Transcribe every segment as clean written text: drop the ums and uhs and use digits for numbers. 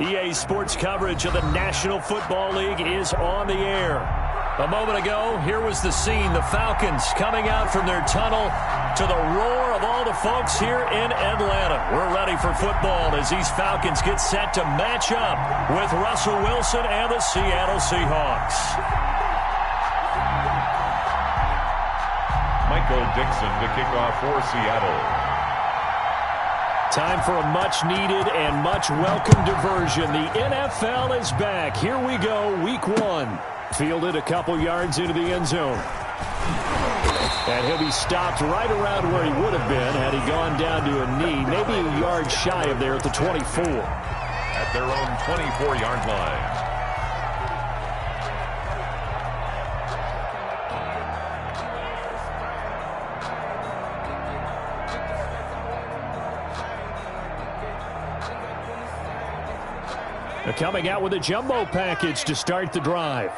EA Sports coverage of the National Football League is on the air. A moment ago, here was the scene. The Falcons coming out from their tunnel to the roar of all the folks here in Atlanta. We're ready for football as these Falcons get set to match up with Russell Wilson and the Seattle Seahawks. Michael Dixon to kick off for Seattle. Time for a much-needed and much-welcome diversion. The NFL is back. Here we go, Week 1. Fielded a couple yards into the end zone. And he'll be stopped right around where he would have been had he gone down to a knee, maybe a yard shy of there at the 24. At their own 24-yard line. They're coming out with a jumbo package to start the drive.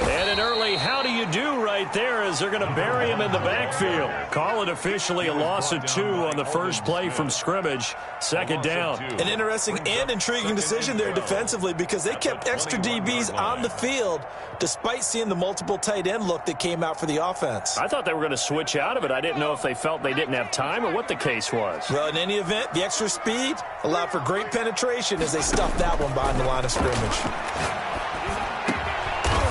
And an early how do you do right there as they're going to bury him in the backfield. Call it officially a loss of 2 on the first play from scrimmage. Second down. An interesting and intriguing decision there defensively because they kept extra DBs on the field despite seeing the multiple tight end look that came out for the offense. I thought they were going to switch out of it. I didn't know if they felt they didn't have time or what the case was. Well, in any event, the extra speed allowed for great penetration as they stuffed that one behind the line of scrimmage.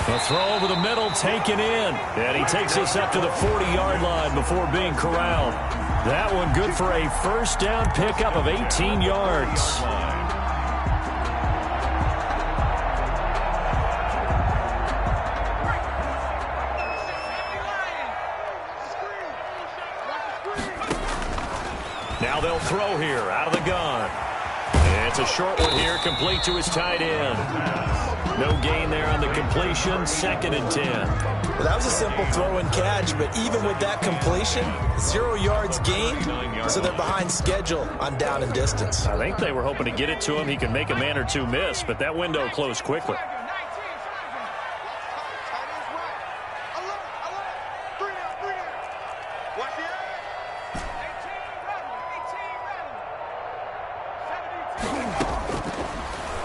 A throw over the middle taken in. And he takes us up to the 40-yard line before being corralled. That one good for a first down pickup of 18 yards. Now they'll throw here out of the gun. And it's a short one here, complete to his tight end. No gain there on the completion, 2nd and 10. Well, that was a simple throw and catch, but even with that completion, 0 yards gained, so they're behind schedule on down and distance. I think they were hoping to get it to him. He could make a man or two miss, but that window closed quickly.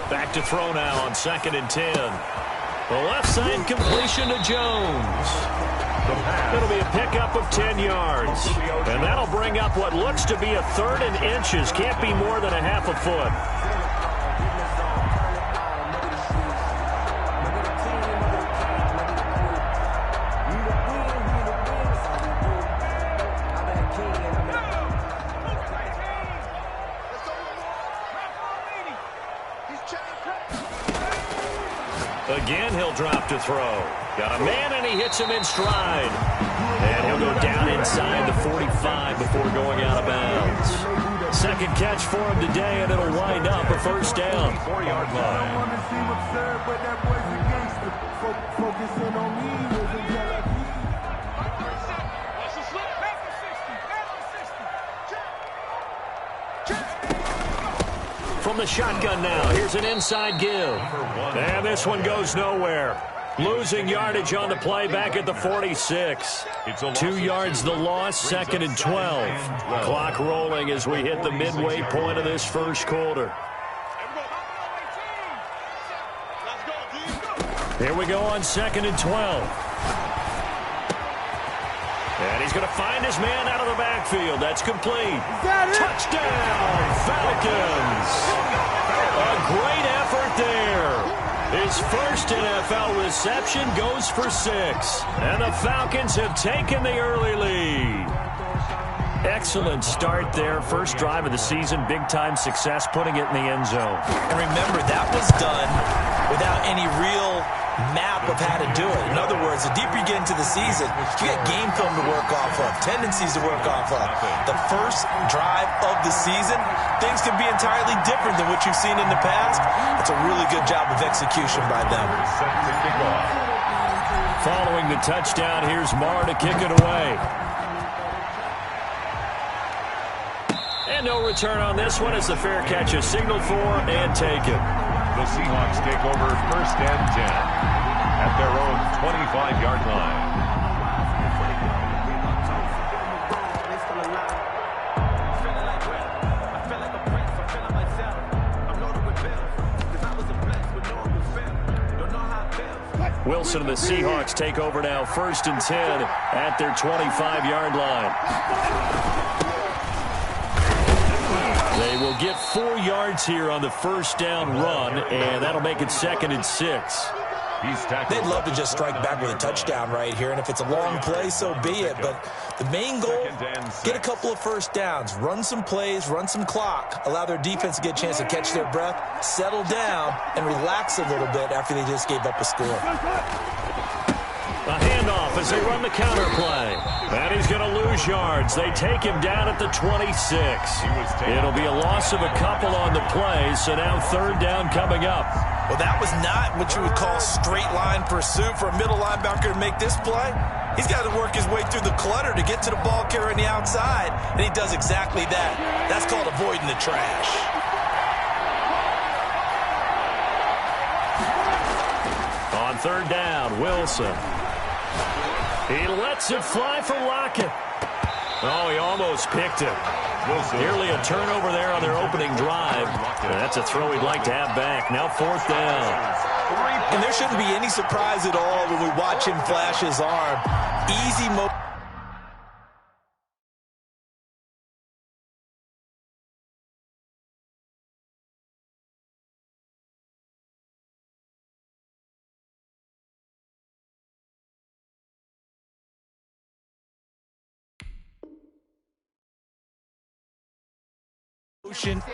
Back to throw now on 2nd and 10. The left side completion to Jones. It'll be a pickup of 10 yards. And that'll bring up what looks to be a 3rd and inches. Can't be more than a half a foot. Again, he'll drop to throw. Got a man, and he hits him in stride. And he'll go down inside the 45 before going out of bounds. Second catch for him today, and it'll wind up a first down. 4-yard line. From the shotgun now, here's an inside give. And this one goes nowhere. Losing yardage on the play back at the 46. 2 yards the loss, 2nd and 12. Clock rolling as we hit the midway point of this first quarter. Here we go on 2nd and 12. And he's going to find his man out of the backfield. That's complete. Touchdown, Falcons. A great effort there. His first NFL reception goes for 6. And the Falcons have taken the early lead. Excellent start there. First drive of the season. Big-time success putting it in the end zone. And remember, that was done without any real map of how to do it. In other words, the deeper you get into the season, you get game film to work off of, tendencies to work off of. The first drive of the season, things can be entirely different than what you've seen in the past. It's a really good job of execution by them. Following the touchdown, here's Marr to kick it away. And no return on this one as the fair catch is signaled for and taken. The Seahawks take over 1st and 10 at their own 25-yard line. Wilson and the Seahawks take over now, 1st and 10 at their 25-yard line. They will get 4 yards here on the first down run, and that'll make it 2nd and 6. They'd love to just strike back with a touchdown right here, and if it's a long play, so be it. But the main goal, get a couple of first downs, run some plays, run some clock, allow their defense to get a chance to catch their breath, settle down, and relax a little bit after they just gave up a score. A handoff as they run the counter play. And he's going to lose yards. They take him down at the 26. It'll be a loss of a couple on the play, so now 3rd down coming up. Well, that was not what you would call straight line pursuit for a middle linebacker to make this play. He's got to work his way through the clutter to get to the ball carrier on the outside, and he does exactly that. That's called avoiding the trash. On 3rd down, Wilson. He lets it fly for Lockett. Oh, he almost picked it. Nearly a turnover there on their opening drive. That's a throw he'd like to have back. Now 4th down. And there shouldn't be any surprise at all when we watch him flash his arm. Easy motion,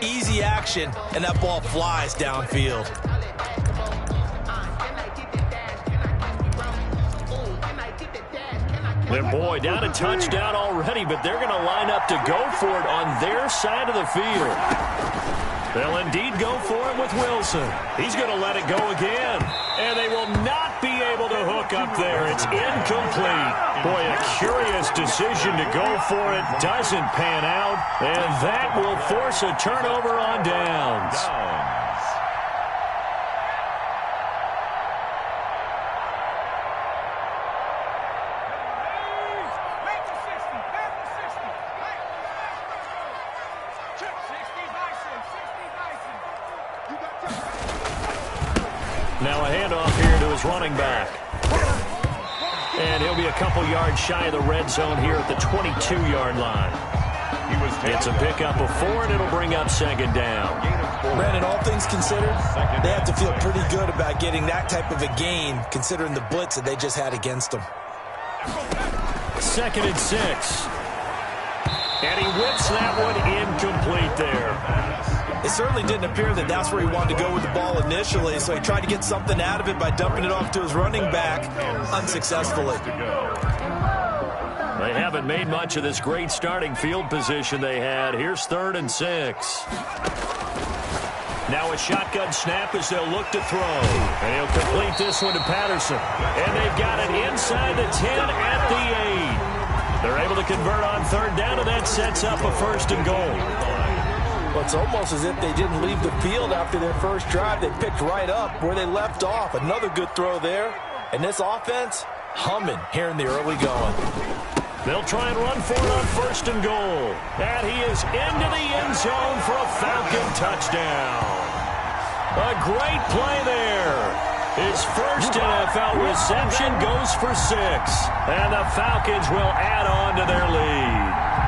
easy action, and that ball flies downfield. And boy, down a touchdown already, but they're going to line up to go for it on their side of the field. They'll indeed go for it with Wilson. He's going to let it go again. And they will not be able to hook up there. It's incomplete. Boy, a curious decision to go for it. Doesn't pan out. And that will force a turnover on downs. Now a handoff here to his running back. And he'll be a couple yards shy of the red zone here at the 22-yard line. It's a pickup of 4, and it'll bring up 2nd down. Brandon, all things considered, they have to feel pretty good about getting that type of a gain, considering the blitz that they just had against them. 2nd and 6. And he whips that one incomplete there. It certainly didn't appear that that's where he wanted to go with the ball initially, so he tried to get something out of it by dumping it off to his running back unsuccessfully. They haven't made much of this great starting field position they had. Here's 3rd and 6. Now a shotgun snap as they'll look to throw. And he'll complete this one to Patterson. And they've got it inside the 10 at the 8. They're able to convert on 3rd down, and that sets up a 1st and goal. Well, it's almost as if they didn't leave the field after their first drive. They picked right up where they left off. Another good throw there. And this offense, humming here in the early going. They'll try and run for it on 1st and goal. And he is into the end zone for a Falcon touchdown. A great play there. His first NFL reception goes for 6. And the Falcons will add on to their lead.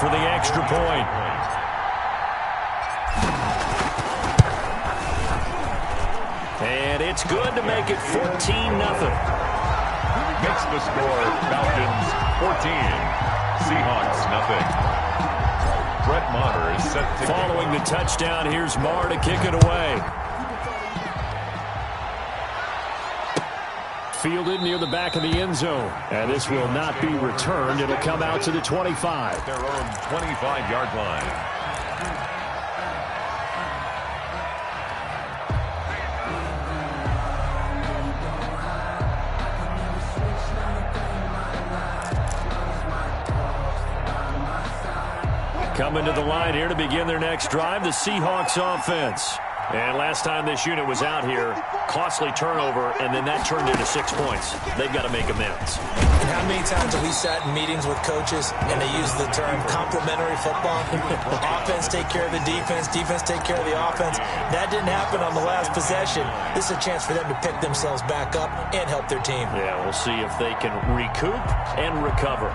For the extra point. And it's good to make it 14-0. Makes the score Falcons 14, Seahawks nothing. Brett Maher is set to following the touchdown. Here's Maher to kick it away. Fielded near the back of the end zone. And this will not be returned. It'll come out to the 25. their own 25-yard line. Coming to the line here to begin their next drive, the Seahawks offense. And last time this unit was out here, costly turnover, and then that turned into 6 points. They've got to make amends. And how many times have we sat in meetings with coaches and they use the term complementary football? Offense take care of the defense, defense take care of the offense. That didn't happen on the last possession. This is a chance for them to pick themselves back up and help their team. Yeah, we'll see if they can recoup and recover.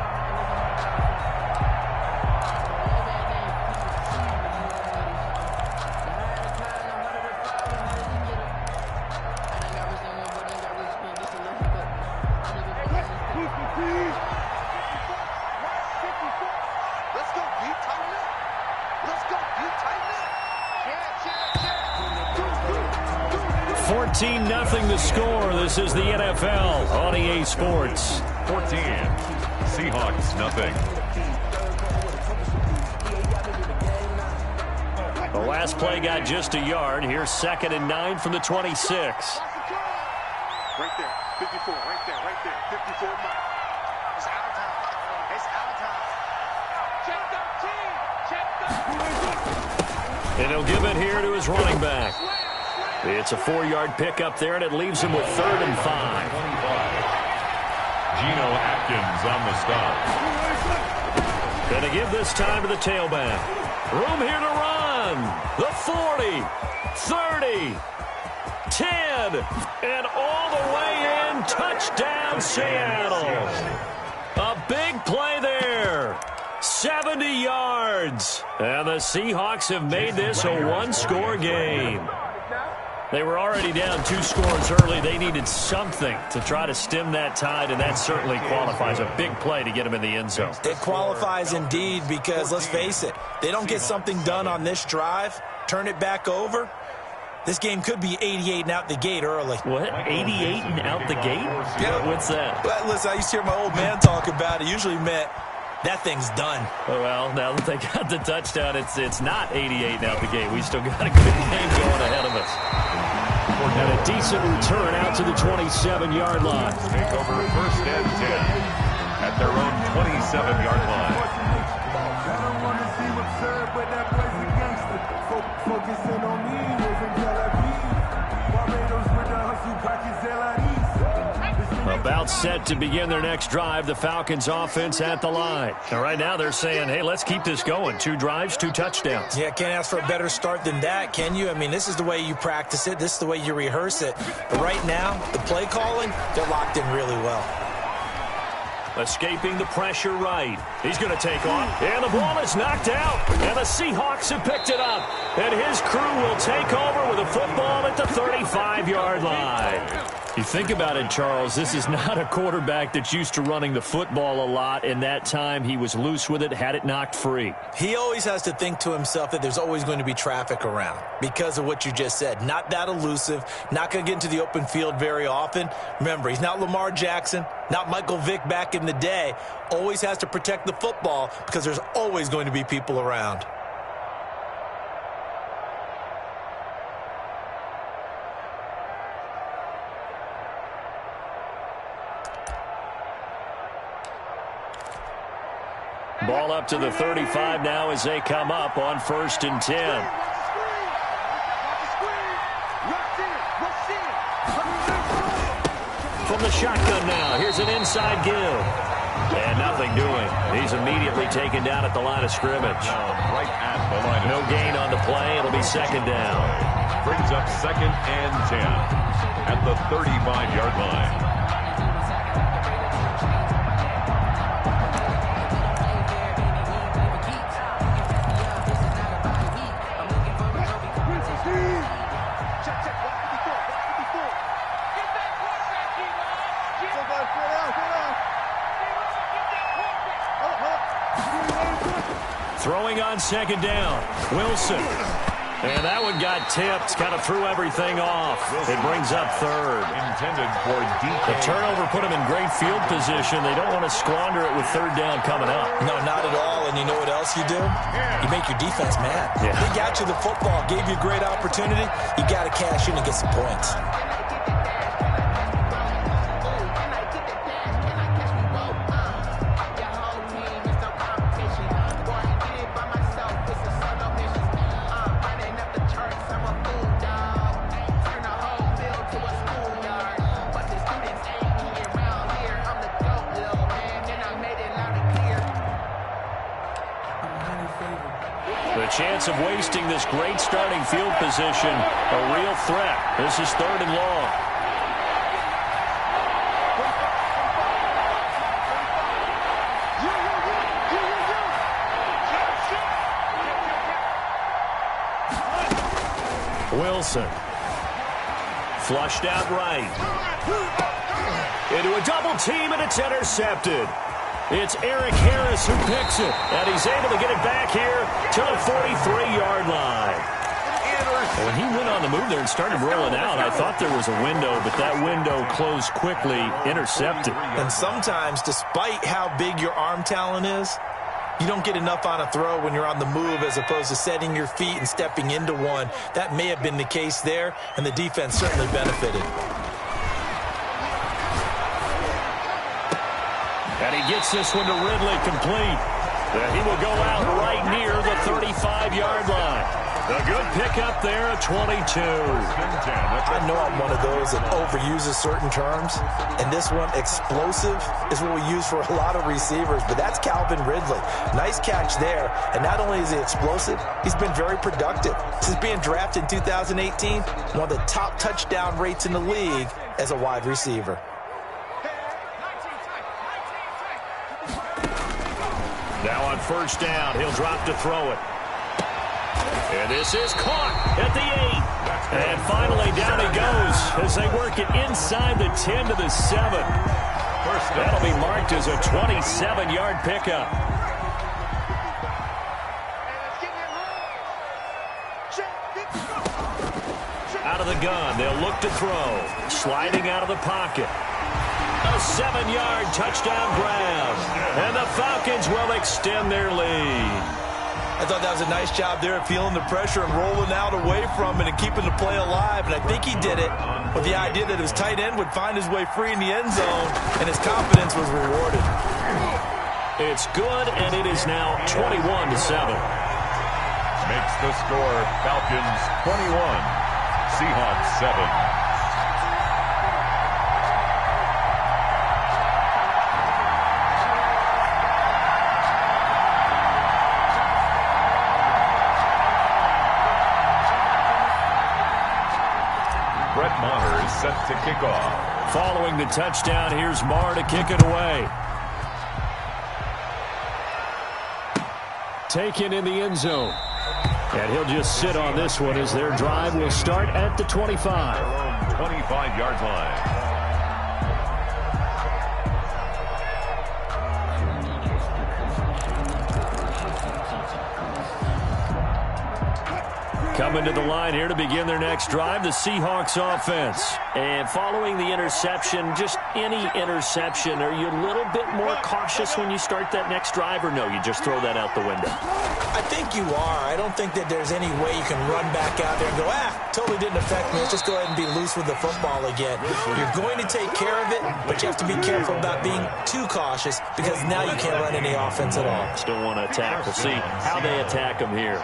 Let's go, you tighten up. Let's go, you tighten up. 14-0 the score. This is the NFL on EA Sports. 14. Seahawks, nothing. The last play got just a yard. Here's 2nd and 9 from the 26. Right there, 54, right there, 54 miles. It's out of time. It's out of time. Check 13. And he'll give it here to his running back. It's a 4-yard pickup there, and it leaves him with 3rd and 5. Geno Atkins on the stop. Gonna give this time to the tailback. Room here to run. The 40, 30, 10, and all the way in. Touchdown, Seattle. A big play there. 70 yards. And the Seahawks have made this a one-score game. They were already down 2 scores early. They needed something to try to stem that tide, and that certainly qualifies. A big play to get them in the end zone. It qualifies indeed because, let's face it, they don't get something done on this drive, turn it back over, this game could be 88 and out the gate early. What? 88 and out the gate? Yeah. What's that? Well, listen, I used to hear my old man talk about it. Usually meant that thing's done. Oh, well, now that they got the touchdown, it's not 88 out the gate. We still got a good game going ahead of us. And a decent return out to the 27-yard line. Take over 1st and 10 at their own 27-yard line. I don't want to seem absurd, but that boy's a gangster. Focusing on me, living Tel Aviv. Barbados with the hustle, pockets About set to begin their next drive, the Falcons offense at the line. And right now they're saying, hey, let's keep this going. 2 drives, 2 touchdowns. Yeah, can't ask for a better start than that, can you? I mean, this is the way you practice it. This is the way you rehearse it. But right now, the play calling, they're locked in really well. Escaping the pressure right. He's going to take off. And the ball is knocked out. And the Seahawks have picked it up. And his crew will take over with a football at the 35-yard line. You think about it, Charles, this is not a quarterback that's used to running the football a lot, and that time he was loose with it, had it knocked free. He always has to think to himself that there's always going to be traffic around because of what you just said. Not that elusive, not going to get into the open field very often. Remember, he's not Lamar Jackson, not Michael Vick back in the day. Always has to protect the football because there's always going to be people around. Ball up to the 35 now as they come up on 1st and 10. From the shotgun now, here's an inside give. And nothing doing. He's immediately taken down at the line of scrimmage. Right at the line. No gain on the play. It'll be 2nd down. Brings up 2nd and 10 at the 35-yard line. Throwing on 2nd down. Wilson. And that one got tipped. Kind of threw everything off. It brings up 3rd. Intended for DK. The turnover put them in great field position. They don't want to squander it with 3rd down coming up. No, not at all. And you know what else you do? You make your defense mad. Yeah. They got you the football, gave you a great opportunity. You got to cash in and get some points. chance of wasting this great starting field position. A real threat. This is 3rd and long. Wilson. Flushed out right. Into a double team, and it's intercepted. It's Eric Harris who picks it, and he's able to get it back here to the 43-yard line. When he went on the move there and started rolling out, I thought there was a window, but that window closed quickly, intercepted. And sometimes, despite how big your arm talent is, you don't get enough on a throw when you're on the move as opposed to setting your feet and stepping into one. That may have been the case there, and the defense certainly benefited. And he gets this one to Ridley complete. And he will go out right near the 35-yard line. A good pickup there at 22. I know I'm one of those that overuses certain terms, and this one, explosive, is what we use for a lot of receivers, but that's Calvin Ridley. Nice catch there, and not only is he explosive, he's been very productive. Since being drafted in 2018, one of the top touchdown rates in the league as a wide receiver. Now on 1st down, he'll drop to throw it. And this is caught at the 8. And finally down he goes as they work it inside the 10 to the 7. That'll be marked as a 27-yard pickup. Out of the gun, they'll look to throw. Sliding out of the pocket. A 7-yard touchdown grab. And the Falcons will extend their lead. I thought that was a nice job there of feeling the pressure and rolling out away from it and keeping the play alive. And I think he did it with the idea that his tight end would find his way free in the end zone, and his confidence was rewarded. It's good, and it is now 21-7. Makes the score Falcons 21, Seahawks 7. Set to kick off. Following the touchdown, here's Marr to kick it away. Taken in the end zone. And he'll just sit on this one as their drive will start at the 25. 25-yard line. Coming to the line here to begin their next drive, the Seahawks offense. And following the interception, just any interception, are you a little bit more cautious when you start that next drive, or no, you just throw that out the window? I think you are. I don't think that there's any way you can run back out there and go, totally didn't affect me. Let's just go ahead and be loose with the football again. You're going to take care of it, but you have to be careful about being too cautious because now you can't run any offense at all. Still want to attack. We'll see how they attack them here.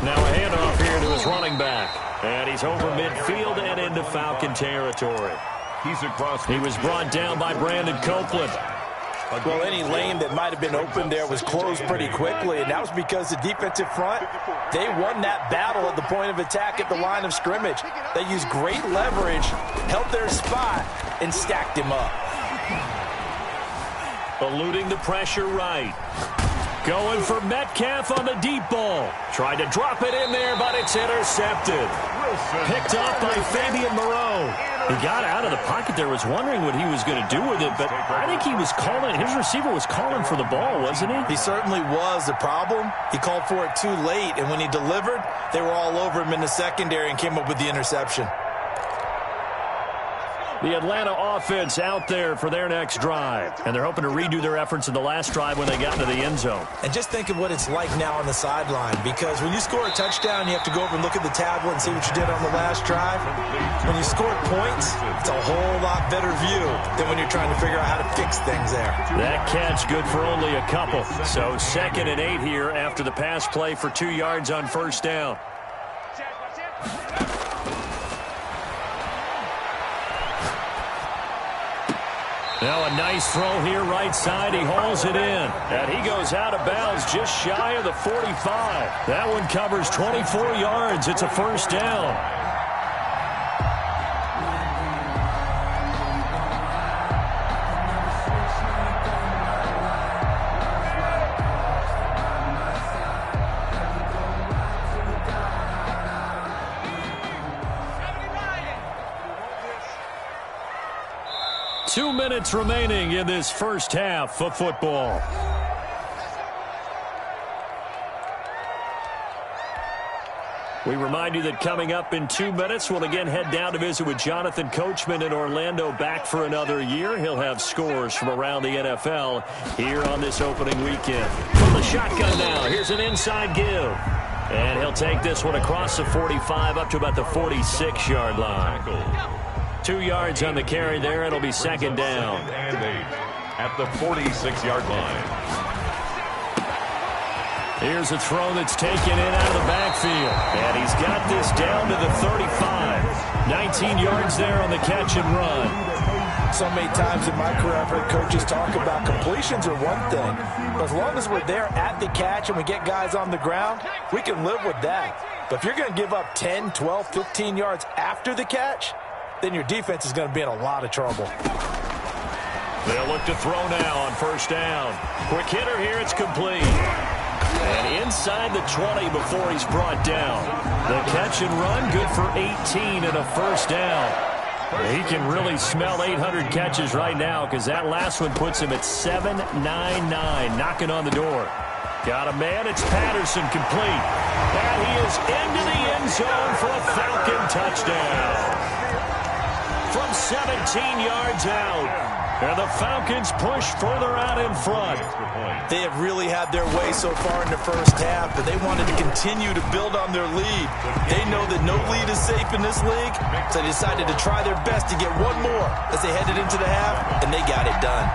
Now a handoff here to his running back. And he's over midfield and into Falcon territory. He was brought down by Brandon Copeland. Well, any lane that might have been open there was closed pretty quickly, and that was because the defensive front, they won that battle at the point of attack at the line of scrimmage. They used great leverage, held their spot, and stacked him up. Eluding the pressure right. Going for Metcalf on the deep ball. Tried to drop it in there, but it's intercepted. Picked up by Fabian Moreau. He got out of the pocket there, was wondering what he was going to do with it, but I think he was calling, his receiver was calling for the ball, wasn't he? He certainly was. The problem, he called for it too late, and when he delivered, they were all over him in the secondary and came up with the interception. The Atlanta offense out there for their next drive. And they're hoping to redo their efforts in the last drive when they got into the end zone. And just think of what it's like now on the sideline, because when you score a touchdown, you have to go over and look at the tablet and see what you did on the last drive. When you score points, it's a whole lot better view than when you're trying to figure out how to fix things there. That catch good for only a couple. So 2nd and 8 here after the pass play for 2 yards on 1st down. Now a nice throw here right side. He hauls it in. And he goes out of bounds just shy of the 45. That one covers 24 yards. It's a first down. 2 minutes remaining in this first half of football. We remind you that coming up in 2 minutes, we'll again head down to visit with Jonathan Coachman in Orlando, back for another year. He'll have scores from around the NFL here on this opening weekend. From the shotgun now, here's an inside give. And he'll take this one across the 45 up to about the 46-yard line. 2 yards on the carry there. It'll be second down. And 8 at the 46-yard line. Here's a throw that's taken in out of the backfield. And he's got this down to the 35. 19 yards there on the catch and run. So many times in my career, I've heard coaches talk about completions are one thing. But as long as we're there at the catch and we get guys on the ground, we can live with that. But if you're going to give up 10, 12, 15 yards after the catch, then your defense is going to be in a lot of trouble. They'll look to throw now on first down. Quick hitter here, it's complete. And inside the 20 before he's brought down. The catch and run, good for 18 and a first down. He can really smell 800 catches right now because that last one puts him at 799, knocking on the door. Got a man, it's Patterson, complete. And he is into the end zone for a Falcon touchdown. From 17 yards out. And the Falcons push further out in front. They have really had their way so far in the first half, but they wanted to continue to build on their lead. They know that no lead is safe in this league, so they decided to try their best to get one more as they headed into the half, and they got it done.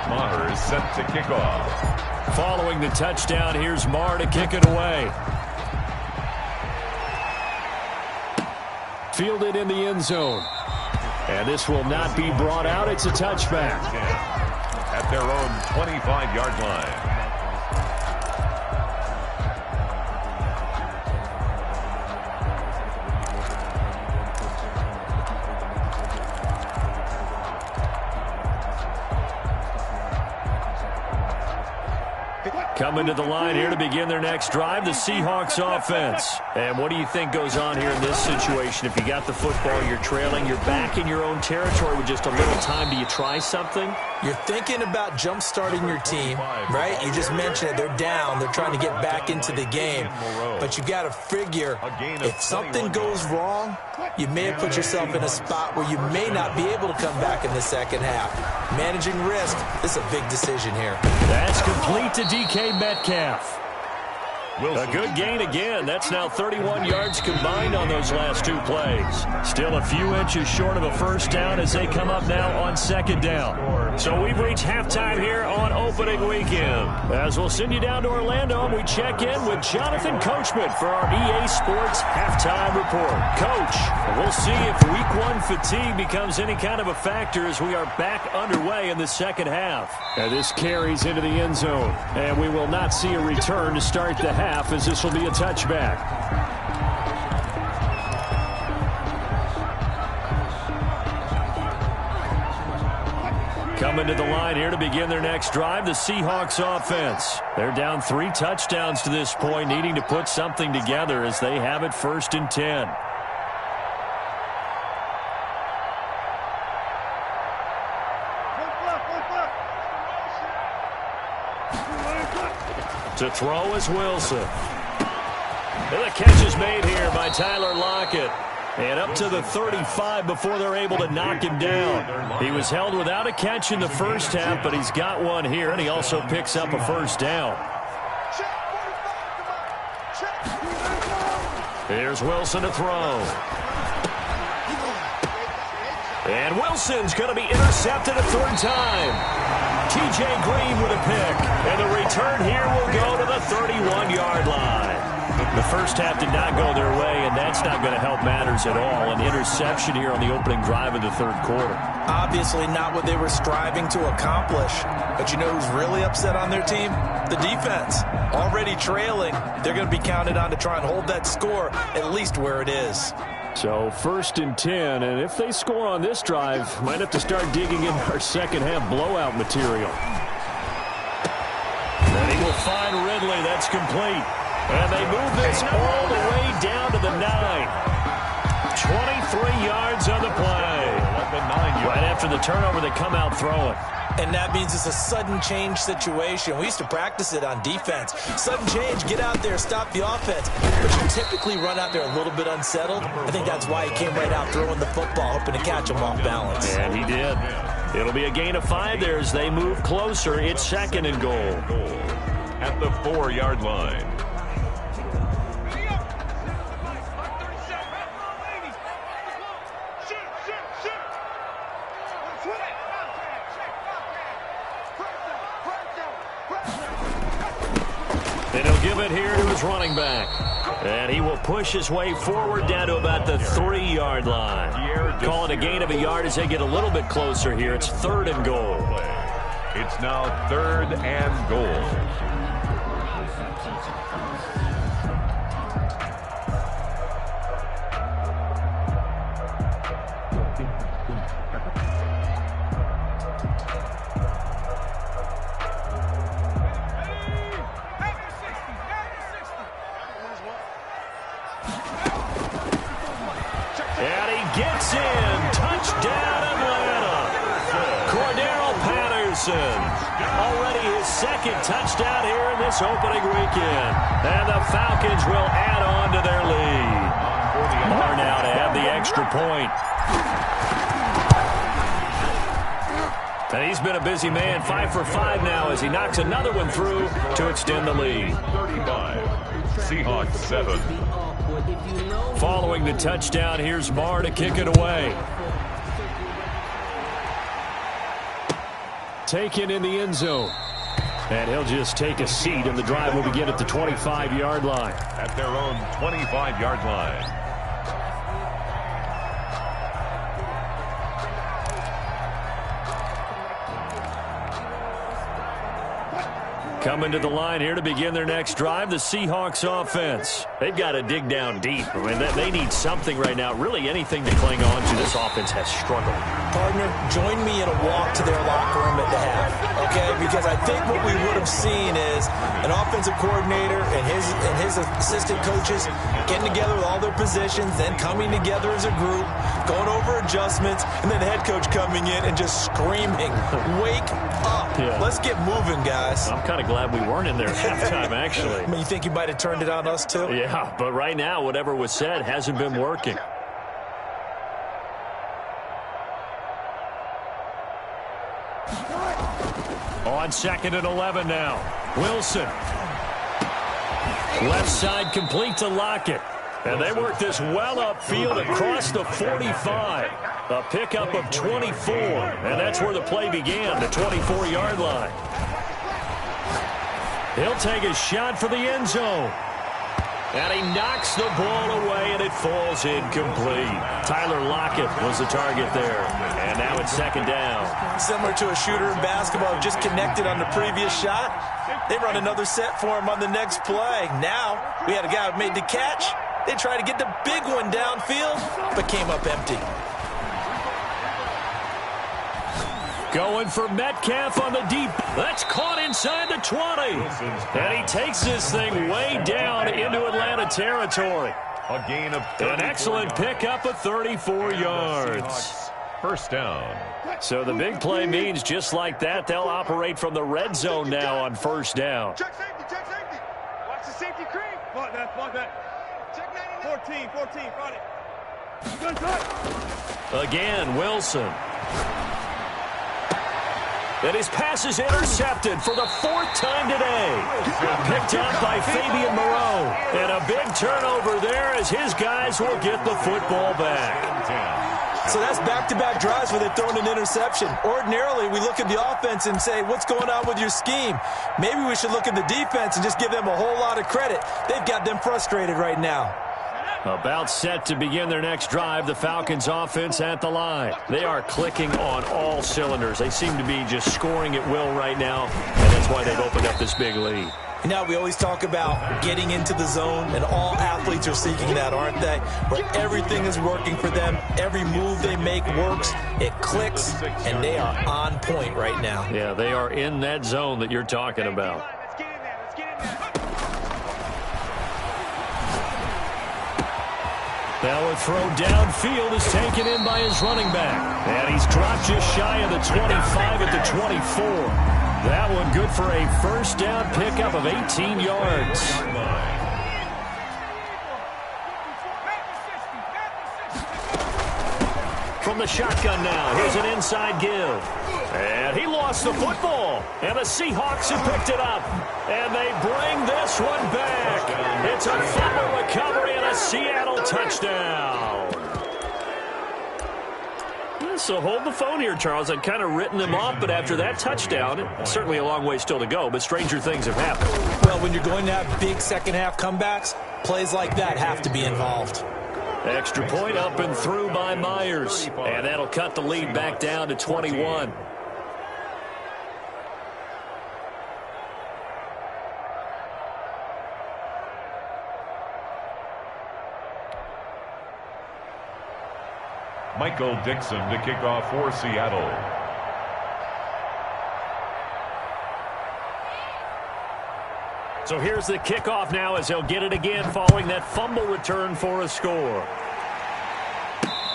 Maher is set to kick off. Following the touchdown, here's Maher to kick it away. Fielded in the end zone. And this will not be brought out. It's a touchback. At their own 25-yard line. Coming to the line here to begin their next drive, the Seahawks offense. And what do you think goes on here in this situation? If you got the football, you're trailing, you're back in your own territory with just a little time. Do you try something? You're thinking about jump-starting your team, right? You just mentioned it. They're down. They're trying to get back into the game. But you got to figure, if something goes wrong, you may have put yourself in a spot where you may not be able to come back in the second half. Managing risk, this is a big decision here. That's complete to DK Metcalf. A good gain again. That's now 31 yards combined on those last two plays. Still a few inches short of a first down as they come up now on second down. So we've reached halftime here on opening weekend. As we'll send you down to Orlando, and we check in with Jonathan Coachman for our EA Sports Halftime Report. Coach, we'll see if Week 1 fatigue becomes any kind of a factor as we are back underway in the second half. And this carries into the end zone. And we will not see a return to start the half, as this will be a touchback. Coming to the line here to begin their next drive, the Seahawks offense. They're down 3 touchdowns to this point, needing to put something together as they have it 1st and 10. To throw is Wilson. And the catch is made here by Tyler Lockett. And up to the 35 before they're able to knock him down. He was held without a catch in the first half, but he's got one here, and he also picks up a first down. Here's Wilson to throw. And Wilson's going to be intercepted a 3rd time. T.J. Green with a pick. And the return here will go to the 31-yard line. The first half did not go their way, and that's not going to help matters at all. An interception here on the opening drive of the third quarter. Obviously not what they were striving to accomplish. But you know who's really upset on their team? The defense. Already trailing. They're going to be counted on to try and hold that score at least where it is. So 1st and 10, and if they score on this drive, might have to start digging in our second half blowout material. And he will find Ridley. That's complete. And they move this all the way down to the 9. 23 yards on the play. Right after the turnover, they come out throwing. And that means it's a sudden change situation. We used to practice it on defense. Sudden change, get out there, stop the offense. But you typically run out there a little bit unsettled. I think that's why he came right out throwing the football, hoping to catch him off balance. And he did. It'll be a gain of 5 there as they move closer. It's 2nd and goal. At the 4-yard line. And he'll give it here to his running back. And he will push his way forward down to about the 3-yard line. Call it a gain of a yard as they get a little bit closer here. It's 3rd and goal. It's now 3rd and goal. Gets in. Touchdown, Atlanta. Cordero Patterson. Already his 2nd touchdown here in this opening weekend. And the Falcons will add on to their lead. Are now to have the extra point. And he's been a busy man. 5 for 5 now as he knocks another one through to extend the lead. 35. Seahawks 7. Following the touchdown, here's Marr to kick it away. Taken in the end zone. And he'll just take a seat, and the drive will begin at the 25-yard line. At their own 25-yard line. Coming to the line here to begin their next drive, the Seahawks offense. They've got to dig down deep. I mean, they need something right now, really anything to cling on to. This offense has struggled. Partner, join me in a walk to their locker room at the half, okay? Because I think what we would have seen is an offensive coordinator and his assistant coaches getting together with all their positions, then coming together as a group, going over adjustments, and then the head coach coming in and just screaming, wake up. Yeah. Let's get moving, guys. I'm kind of glad we weren't in there at halftime, actually. I mean, you think you might have turned it on us, too? Yeah, but right now, whatever was said hasn't been working. On 2nd and 11 now. Wilson. Left side complete to Lockett. And they work this well upfield across the 45. A pickup of 24. And that's where the play began, the 24-yard line. He'll take a shot for the end zone. And he knocks the ball away, and it falls incomplete. Tyler Lockett was the target there. And now it's 2nd down. Similar to a shooter in basketball, just connected on the previous shot. They run another set for him on the next play. Now, we had a guy who made the catch. They tried to get the big one downfield, but came up empty. Going for Metcalf on the deep. That's caught inside the 20. And he takes this thing way down into Atlanta territory. A gain of an excellent pickup of 34 yards. First down. So the big play means just like that, they'll operate from the red zone now on first down. Check safety, check safety. Watch the safety creep. Block that. Check 99. 14, got it. Again, Wilson. And his pass is intercepted for the 4th time today. Picked up by Fabian Moreau. And a big turnover there as his guys will get the football back. So that's back-to-back drives where they're throwing an interception. Ordinarily, we look at the offense and say, what's going on with your scheme? Maybe we should look at the defense and just give them a whole lot of credit. They've got them frustrated right now. About set to begin their next drive, the Falcons offense at the line. They are clicking on all cylinders. They seem to be just scoring at will right now, and that's why they've opened up this big lead. Now, we always talk about getting into the zone, and all athletes are seeking that, aren't they? Where everything is working for them, every move they make works, it clicks, and they are on point right now. Yeah, they are in that zone that you're talking about. Now a throw downfield is taken in by his running back. And he's dropped just shy of the 25 at the 24. That one good for a first down pickup of 18 yards. From the shotgun now, here's an inside give. And he lost the football. And the Seahawks have picked it up. And they bring this one back. It's a fumble recovery and a Seattle touchdown. So hold the phone here, Charles. I'd kind of written them off, but after that touchdown, certainly a long way still to go, but stranger things have happened. Well, when you're going to have big second-half comebacks, plays like that have to be involved. Extra point up and through by Myers. And that'll cut the lead back down to 21. Michael Dixon to kick off for Seattle. So here's the kickoff now as he'll get it again following that fumble return for a score.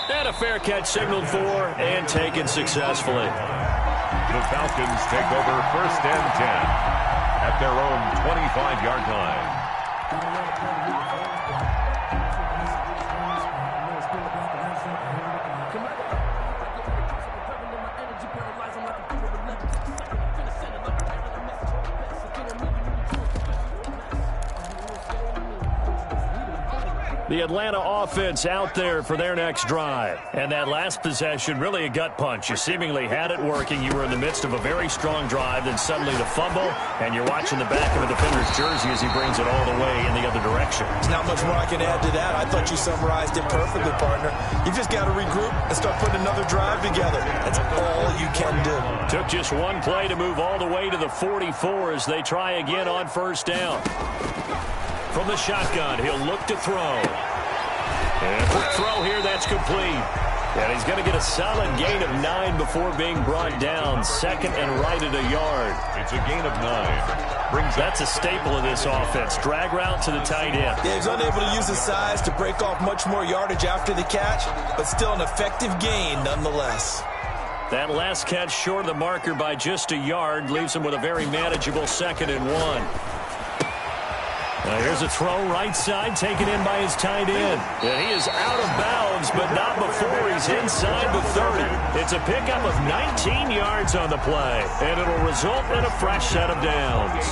And a fair catch signaled for and taken successfully. The Falcons take over 1st and 10 at their own 25-yard line. The Atlanta offense out there for their next drive. And that last possession, really a gut punch. You seemingly had it working. You were in the midst of a very strong drive. Then suddenly the fumble, and you're watching the back of a defender's jersey as he brings it all the way in the other direction. There's not much more I can add to that. I thought you summarized it perfectly, partner. You've just got to regroup and start putting another drive together. That's all you can do. Took just one play to move all the way to the 44 as they try again on 1st down. From the shotgun, he'll look to throw. And a quick throw here, that's complete. And he's going to get a solid gain of 9 before being brought down. 2nd and right at a yard. It's a gain of 9. That's a staple of this offense. Drag route to the tight end. Yeah, he's unable to use his size to break off much more yardage after the catch, but still an effective gain nonetheless. That last catch short of the marker by just a yard leaves him with a very manageable 2nd and 1. Now here's a throw right side taken in by his tight end. Yeah, he is out of bounds, but not before he's inside the 30. It's a pickup of 19 yards on the play, and it'll result in a fresh set of downs.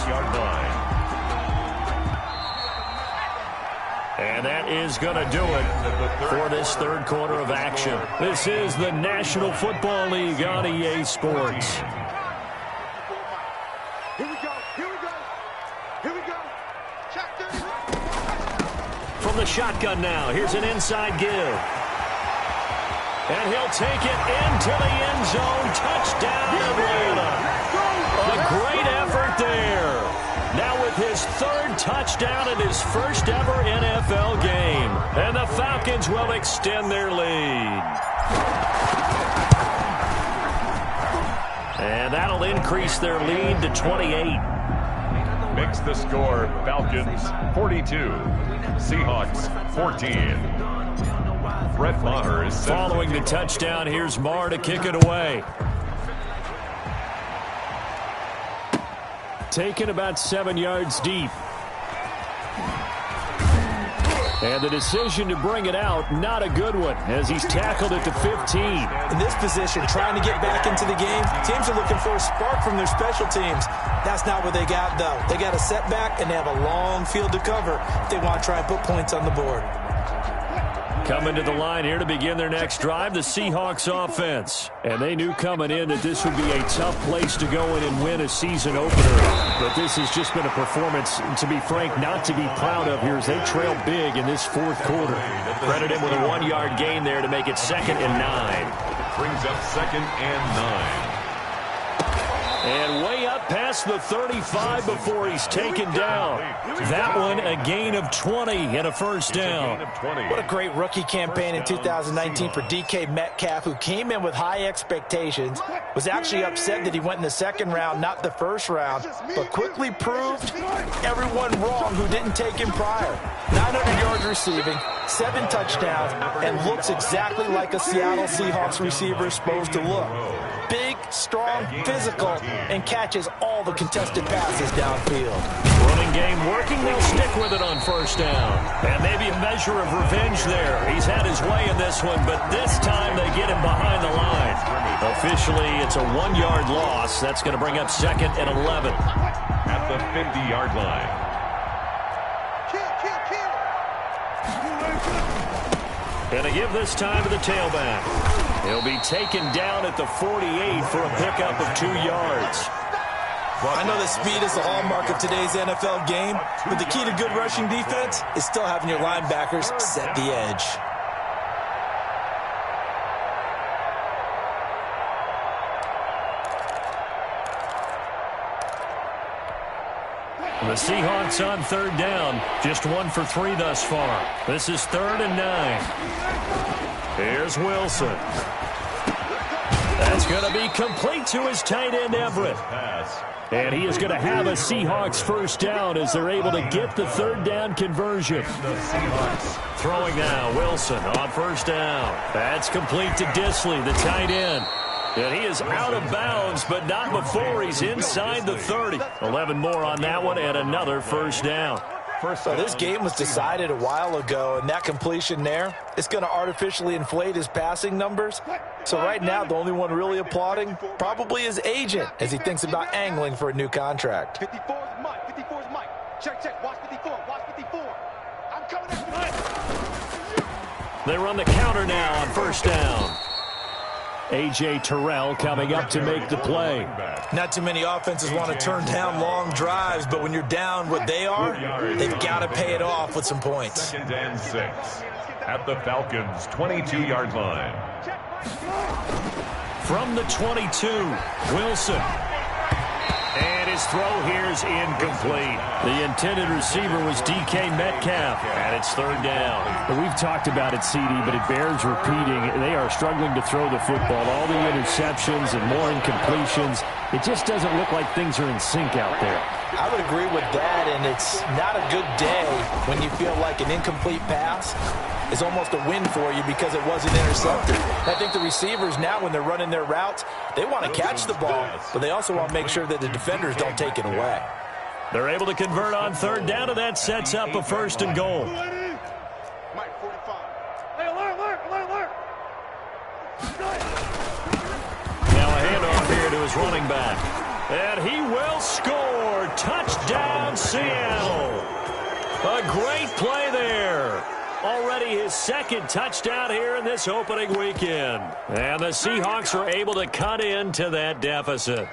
And that is going to do it for this 3rd quarter of action. This is the National Football League on EA Sports. Here we go. Here we go. Here we go. From the shotgun now, here's an inside give. And he'll take it into the end zone. Touchdown, Atlanta. A great effort there. Now with his 3rd touchdown in his 1st ever NFL game. And the Falcons will extend their lead. And that'll increase their lead to 28. Makes the score Falcons 42, Seahawks 14. Brett Maher is following the touchdown. Here's Maher to kick it away. Taken about 7 yards deep. And the decision to bring it out, not a good one, as he's tackled it to 15. In this position, trying to get back into the game, teams are looking for a spark from their special teams. That's not what they got, though. They got a setback, and they have a long field to cover if they want to try and put points on the board. Coming to the line here to begin their next drive, the Seahawks offense. And they knew coming in that this would be a tough place to go in and win a season opener. But this has just been a performance, to be frank, not to be proud of here as they trail big in this fourth quarter. Credit him with a 1-yard gain there to make it 2nd and 9. Brings up 2nd and 9. And way up past the 35 before he's taken down. That one a gain of 20 and a first down. What a great rookie campaign in 2019 for DK Metcalf, who came in with high expectations, was actually upset that he went in the 2nd round, not the 1st round, but quickly proved everyone wrong who didn't take him prior. 900 yards receiving, 7 touchdowns, and looks exactly like a Seattle Seahawks receiver is supposed to look. Big, strong, physical, and catches all the contested passes downfield. Running game working. They'll stick with it on first down. And maybe a measure of revenge there. He's had his way in this one, but this time they get him behind the line. Officially, it's a 1-yard loss. That's going to bring up 2nd and 11. At the 50-yard line. And to give this time to the tailback. He'll be taken down at the 48 for a pickup of 2 yards. I know that speed is the hallmark of today's NFL game, but the key to good rushing defense is still having your linebackers set the edge. The Seahawks on 3rd down. Just 1 for 3 thus far. This is 3rd and 9. Here's Wilson. That's going to be complete to his tight end, Everett. And he is going to have a Seahawks first down as they're able to get the 3rd down conversion. Throwing now, Wilson on first down. That's complete to Disley, the tight end. And he is out of bounds, but not before he's inside the 30. 11 more on that one and another first down. So this game was decided a while ago, and that completion there is going to artificially inflate his passing numbers. So right now, the only one really applauding probably his agent as he thinks about angling for a new contract. 54 is Mike. 54 is Mike. Check, check. Watch 54. Watch 54. I'm coming at you. They run the counter now on first down. A.J. Terrell coming up to make the play. Not too many offenses want to turn down long drives, but when you're down what they are, they've got to pay it off with some points. 2nd and 6. At the Falcons' 22-yard line. From the 22, Wilson. And his throw here is incomplete. The intended receiver was DK Metcalf, and it's 3rd down. We've talked about it, CD, but it bears repeating. They are struggling to throw the football. All the interceptions and more incompletions. It just doesn't look like things are in sync out there. I would agree with that, and it's not a good day when you feel like an incomplete pass is almost a win for you because it wasn't intercepted. I think the receivers now, when they're running their routes, they want to catch the ball, but they also want to make sure that the defenders don't take it away. They're able to convert on 3rd down, and that sets up a 1st and goal. Mike, 45. Hey, alert. Now a handoff here to his running back. And he will score. Touchdown, Seattle. A great play there. Already his 2nd touchdown here in this opening weekend. And the Seahawks are able to cut into that deficit.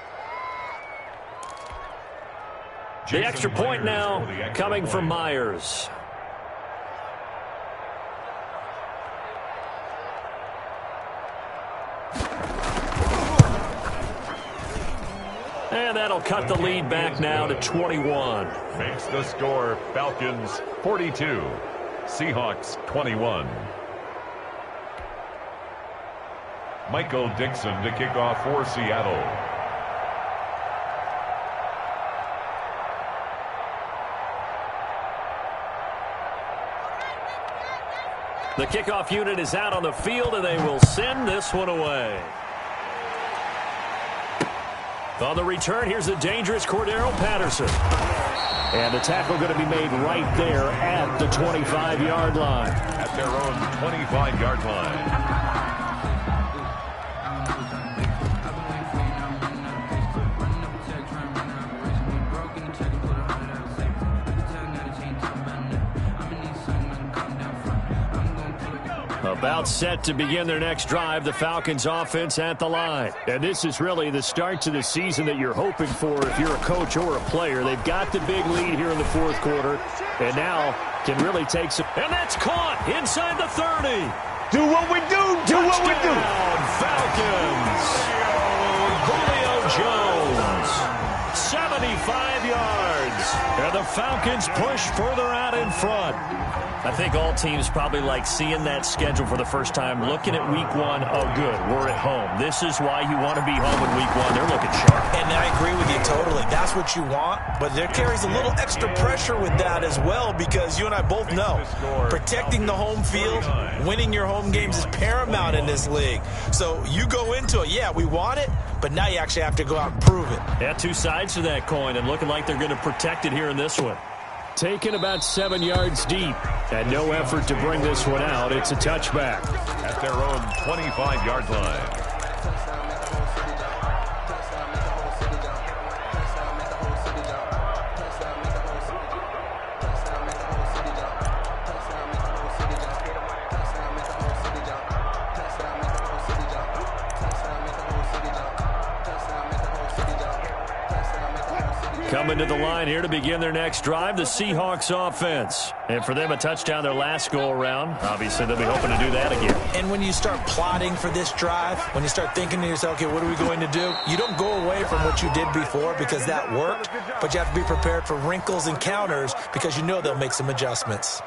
The extra point now coming from Myers. And that'll cut the lead back now to 21. Makes the score Falcons 42. Seahawks 21. Michael Dixon to kick off for Seattle. The kickoff unit is out on the field, and they will send this one away. On the return, here's the dangerous Cordero Patterson. And the tackle going to be made right there at the 25-yard line. At their own 25-yard line. About set to begin their next drive, the Falcons offense at the line. And this is really the start to the season that you're hoping for if you're a coach or a player. They've got the big lead here in the fourth quarter, and now can really take some. And that's caught inside the 30. Do what we do. Do what we do. Falcons. Julio Jones. 75 yards. And the Falcons push further out in front. I think all teams probably like seeing that schedule for the first time, looking at week one. Oh, good, we're at home. This is why you want to be home in week one. They're looking sharp. And I agree with you totally. That's what you want, but there carries a little extra pressure with that as well because you and I both know protecting the home field, winning your home games is paramount in this league. So you go into it, yeah, we want it, but now you actually have to go out and prove it. Yeah, two sides to that coin, and looking like they're going to protect it here in this one. Taken about 7 yards deep, and no effort to bring this one out. It's a touchback. At their own 25-yard line. Coming to the line here to begin their next drive, the Seahawks offense. And for them, a touchdown their last go-around. Obviously, they'll be hoping to do that again. And when you start plotting for this drive, when you start thinking to yourself, okay, what are we going to do? You don't go away from what you did before because that worked, but you have to be prepared for wrinkles and counters because you know they'll make some adjustments.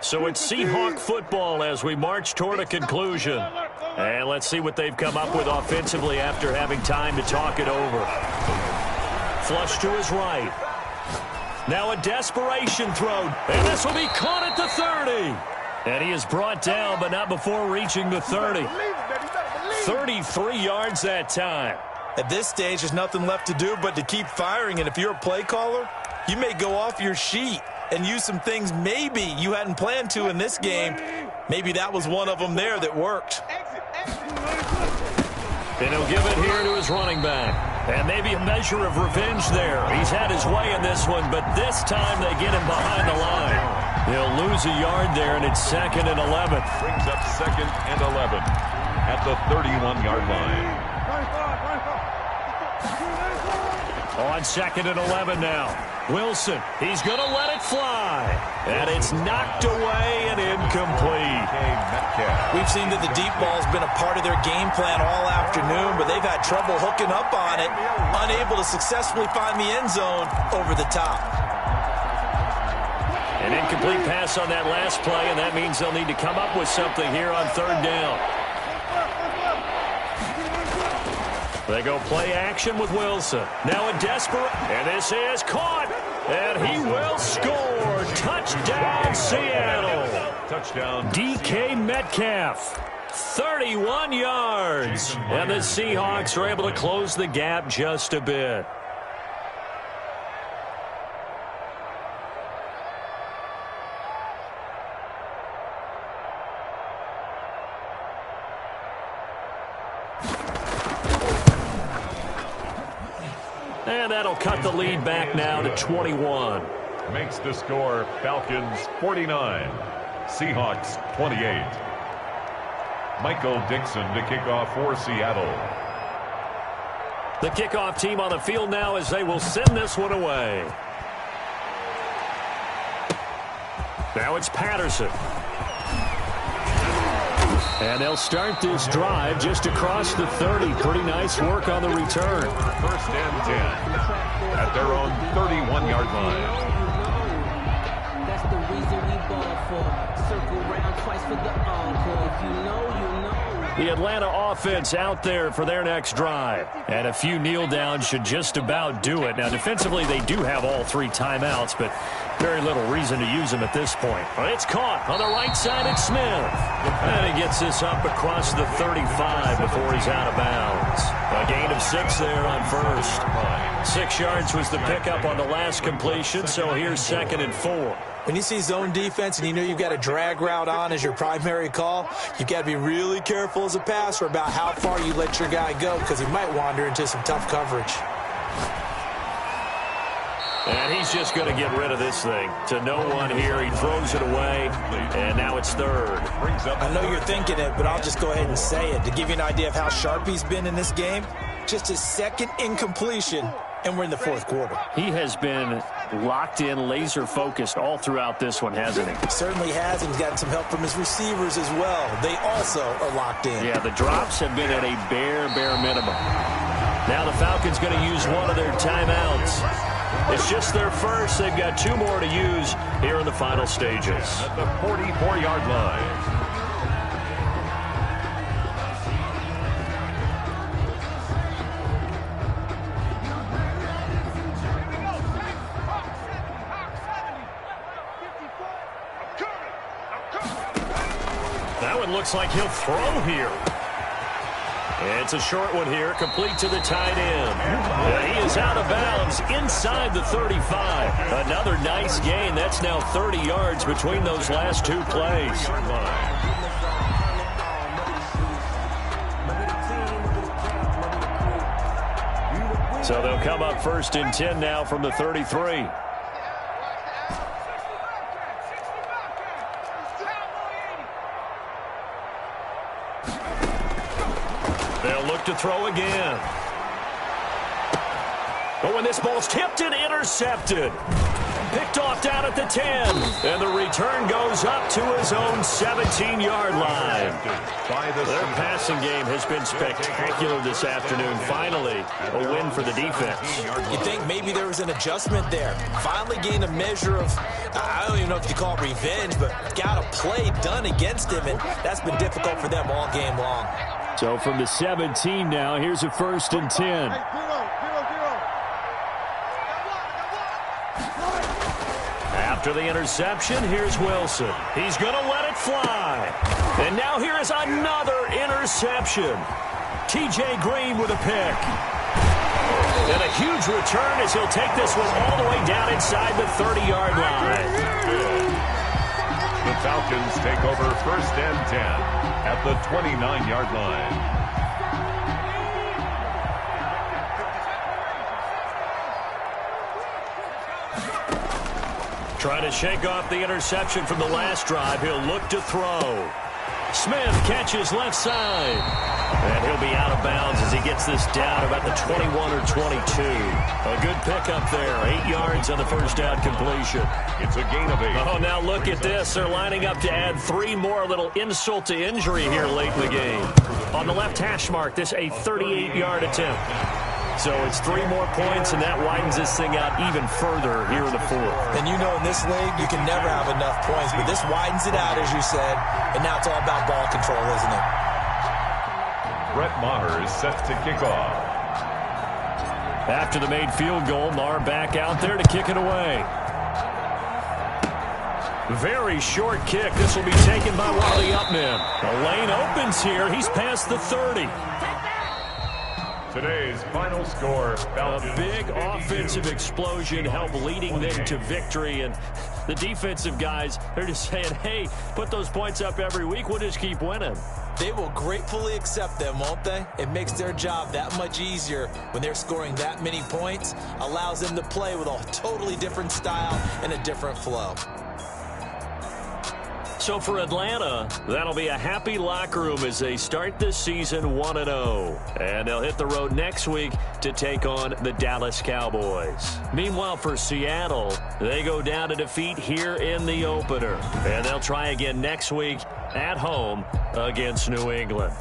So it's Seahawk football as we march toward a conclusion. And let's see what they've come up with offensively after having time to talk it over. Flush to his right. Now a desperation throw. And this will be caught at the 30. And he is brought down, but not before reaching the 30. 33 yards that time. At this stage, there's nothing left to do but to keep firing. And if you're a play caller, you may go off your sheet and use some things maybe you hadn't planned to in this game. Maybe that was one of them there that worked. And he'll give it here to his running back. And maybe a measure of revenge there. He's had his way in this one, but this time they get him behind the line. He'll lose a yard there, and it's 2nd and 11. Brings up 2nd and 11 at the 31-yard line. On 2nd and 11 now. Wilson, he's going to let it fly. And it's knocked away and incomplete. We've seen that the deep ball's been a part of their game plan all afternoon, but they've had trouble hooking up on it, unable to successfully find the end zone over the top. An incomplete pass on that last play, and that means they'll need to come up with something here on 3rd down. They go play action with Wilson. Now a desperate, and this is caught, and he will score. Touchdown, Seattle. Touchdown. DK Metcalf, 31 yards. And the Seahawks are able to close the gap just a bit. And that'll cut the lead back now to 21. Makes the score Falcons 49, Seahawks 28. Michael Dixon to kick off for Seattle. The kickoff team on the field now as they will send this one away. Now it's Patterson. And they'll start this drive just across the 30. Pretty nice work on the return. 1st and 10 at their own 31-yard line. That's the reason we ball for. Circle round twice for the encore. If you know, you know. The Atlanta offense out there for their next drive. And a few kneel downs should just about do it. Now, defensively, they do have all 3 timeouts, but Very little reason to use him at this point. It's caught on the right side at Smith. And he gets this up across the 35 before he's out of bounds. A gain of 6 there on first. 6 yards was the pickup on the last completion, so here's 2nd and 4. When you see zone defense and you know you've got a drag route on as your primary call, you've got to be really careful as a passer about how far you let your guy go because he might wander into some tough coverage. And he's just going to get rid of this thing. To no one here. He throws it away, and now it's 3rd. I know you're thinking it, but I'll just go ahead and say it. To give you an idea of how sharp he's been in this game, just his 2nd incompletion, and we're in the 4th quarter. He has been locked in, laser-focused all throughout this one, hasn't he? Certainly has, and he's gotten some help from his receivers as well. They also are locked in. Yeah, the drops have been at a bare minimum. Now the Falcons going to use one of their timeouts. It's just their first. They've got 2 more to use here in the final stages. At the 44-yard line. That one looks like he'll throw here. It's a short one here, complete to the tight end. He is out of bounds inside the 35. Another nice gain. That's now 30 yards between those last 2 plays. So they'll come up 1st and 10 now from the 33. They'll look to throw again. But when this ball's tipped and intercepted. Picked off down at the 10. And the return goes up to his own 17-yard line. Their passing game has been spectacular this afternoon. Finally, a win for the defense. You think maybe there was an adjustment there. Finally gained a measure of, I don't even know if you call it revenge, but got a play done against him, and that's been difficult for them all game long. So from the 17 now, here's a 1st and 10. After the interception, here's Wilson. He's going to let it fly. And now here is another interception. T.J. Green with a pick. And a huge return as he'll take this one all the way down inside the 30-yard line. The Falcons take over 1st and 10 at the 29-yard line. Trying to shake off the interception from the last drive. He'll look to throw. Smith catches left side. And he'll be out of bounds as he gets this down about the 21 or 22. A good pickup there. 8 yards on the first down completion. It's a gain of 8. Oh, now look at this. They're lining up to add 3 more. A little insult to injury here late in the game. On the left hash mark, this a 38-yard attempt. So it's 3 more points, and that widens this thing out even further here in the 4th. And you know in this league, you can never have enough points, but this widens it out, as you said, and now it's all about ball control, isn't it? Brett Maher is set to kick off. After the made field goal, Maher back out there to kick it away. Very short kick. This will be taken by one of the up men. The lane opens here. He's past the 30. Today's final score, Falcons. A big offensive explosion helped leading them to victory. And the defensive guys, they're just saying, hey, put those points up every week. We'll just keep winning. They will gratefully accept them, won't they? It makes their job that much easier when they're scoring that many points. Allows them to play with a totally different style and a different flow. So for Atlanta, that'll be a happy locker room as they start this season 1-0. And they'll hit the road next week to take on the Dallas Cowboys. Meanwhile, for Seattle, they go down to defeat here in the opener. And they'll try again next week at home against New England.